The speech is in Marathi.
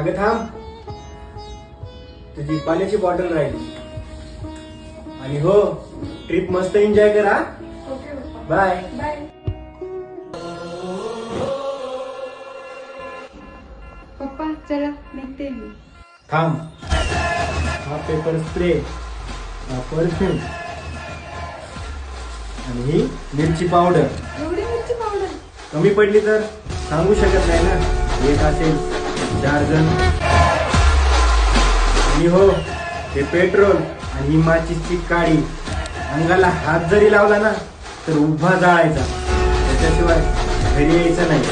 अगं थांब, तुझी पाण्याची बॉटल राहिली. आणि हो, ट्रिप मस्त एन्जॉय करा. ओके पप्पा. बाय. बाय. पप्पा चला निघते मी. थांब, हा पेपर स्प्रे, हा परफ्यूम आणि ही मिरची पावडर. एवढी मिरची पावडर? कमी पडली तर सांगू शकत नाही ना, एक असेल 4 जण. आणि हो, हे पेट्रोल आणि ही माचीसची काडी. अंगाला हात जरी लावला ना तर उभा जाळायचा, त्याच्याशिवाय घरी यायचं नाही.